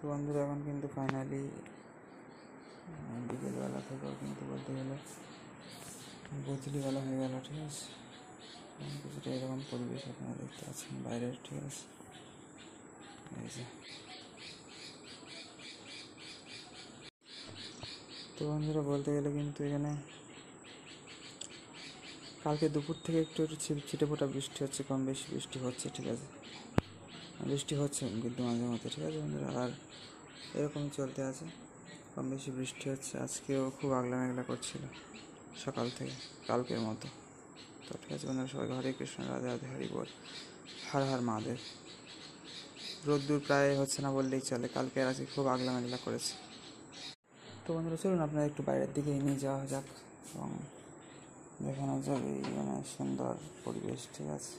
তো বন্ধুরা এখন কিন্তু ফাইনালি বিকেলবেলা থেকেও কিন্তু বলতে গেলে বদলিবেলা হয়ে গেল, ঠিক আছে। কিছুটা এরকম পরিবেশ আপনারা দেখতে পাচ্ছেন বাইরের, ঠিক আছে। এই যে তো বন্ধুরা বলতে গেলে কিন্তু এখানে কালকে দুপুর থেকে একটু একটু ছিটে ফোটা বৃষ্টি হচ্ছে, কম বেশি বৃষ্টি হচ্ছে, ঠিক আছে। বৃষ্টি হচ্ছে কিন্তু মাঝে মধ্যে, ঠিক আছে বন্ধুরা। আর এরকমই চলতে আছে, কম বেশি বৃষ্টি হচ্ছে। আজকেও খুব আগলা মেঘলা করছিল সকাল থেকে, কালকের মতো। তো ঠিক আছে বন্ধুরা, সবাই হরে কৃষ্ণ, রাধে রাধে, হরি বল, হর হর মহাদেব। রোদ্দুর প্রায় হচ্ছে না বললেই চলে, কালকে আর আজকে খুব আগলা মেঘলা করেছে। তো বন্ধুরা চলুন আপনার একটু বাইরের দিকে নিয়ে যাওয়া যাক এবং দেখানো যাবে এই সুন্দর পরিবেশ, ঠিক আছে।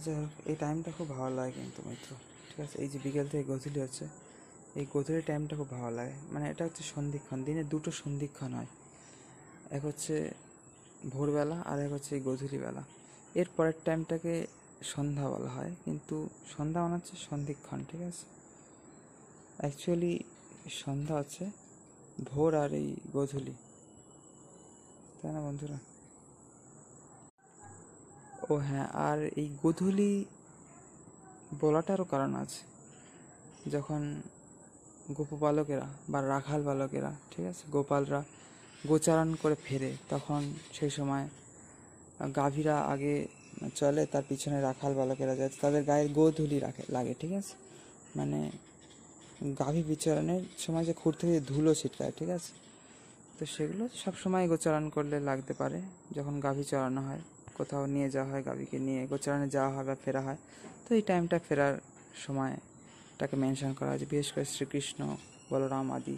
যাই হোক, এই টাইমটা খুব ভালো লাগে কিন্তু মিত্র, ঠিক আছে। এই যে বিকেল থেকে গোধূলি হচ্ছে, এই গোধূলির টাইমটা খুব ভালো লাগে। মানে এটা হচ্ছে সন্ধিক্ষণ, দিনে দুটো সন্ধিক্ষণ হয়, এক হচ্ছে ভোরবেলা আর এক হচ্ছে এই গোধূলিবেলা। এর পরের টাইমটাকে সন্ধ্যা বলা হয়, কিন্তু সন্ধ্যা মানে হচ্ছে সন্ধিক্ষণ, ঠিক আছে। অ্যাকচুয়ালি সন্ধ্যা হচ্ছে ভোর আর এই গোধূলি, তাই না বন্ধুরা? ও হ্যাঁ, আর এই গোধূলি বলাটারও কারণ আছে। যখন গোপবালকেরা বা রাখাল বালকেরা, ঠিক আছে, গোপালরা গোচারণ করে ফেরে, তখন সেই সময় গাভীরা আগে চলে, তার পিছনে রাখাল বালকেরা যায়, তাদের গায়ে গোধূলি লাগে, ঠিক আছে। মানে গাভী বিচরণের সময় যে খুঁড় থেকে ধুলো ছিটকায়, ঠিক আছে। তো সেগুলো সবসময় গোচারণ করলে লাগতে পারে। যখন গাভী চড়ানো হয়, কোথাও নিয়ে যাওয়া হয়, গাভীকে নিয়ে গোচারণে যাওয়া হয় বা ফেরা হয়, তো এই টাইমটা ফেরার সময়টাকে মেনশন করা হয়েছে। বিশেষ করে শ্রীকৃষ্ণ, বলরাম আদি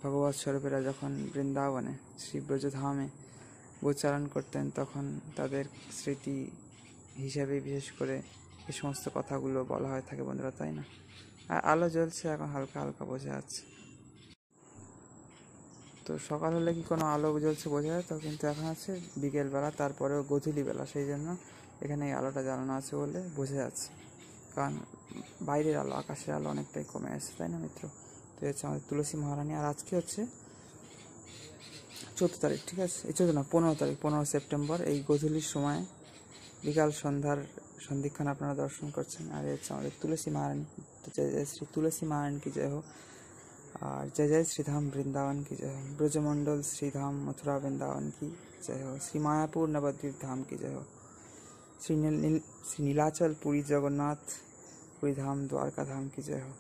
ভগবৎ স্বরূপেরা যখন বৃন্দাবনে শ্রী ব্রজধামে গোচারণ করতেন, তখন তাদের স্মৃতি হিসাবে বিশেষ করে এই সমস্ত কথাগুলো বলা হয়ে থাকে বন্ধুরা, তাই না? আর আলো জ্বলছে এখন হালকা হালকা বোঝা যাচ্ছে। তো সকাল হলে কি কোনো আলো জ্বলছে বোঝা যায় তো, কিন্তু এখন আছে বিকেলবেলা, তারপরেও গোধূলিবেলা, সেই জন্য এখানে এই আলোটা জ্বালানো আছে বলে বোঝা যাচ্ছে। কারণ বাইরের আলো, আকাশের আলো অনেকটাই কমে আসছে, তাই না মিত্র? তো হচ্ছে আমাদের তুলসী মহারানী। আর আজকে হচ্ছে 14 তারিখ, ঠিক আছে। এই 14 না, 15 তারিখ, 15 সেপ্টেম্বর। এই গোধূলির সময় বিকাল সন্ধ্যার সন্ধিক্ষণ আপনারা দর্শন করছেন। আর হচ্ছে আমাদের তুলসী মহারানী। তো জয় জয় শ্রী তুলসী মহারানী কি জয় হোক, আর जय जय श्रीधाम वृंदावन की जय हो, ब्रजमंडल श्रीधाम मथुरा वृंदावन की जय हो, श्री मायापुर नवद्वीप धाम की जय हो, श्री नीलाचल पुरी जगन्नाथ पुरी धाम द्वारका धाम की जय हो।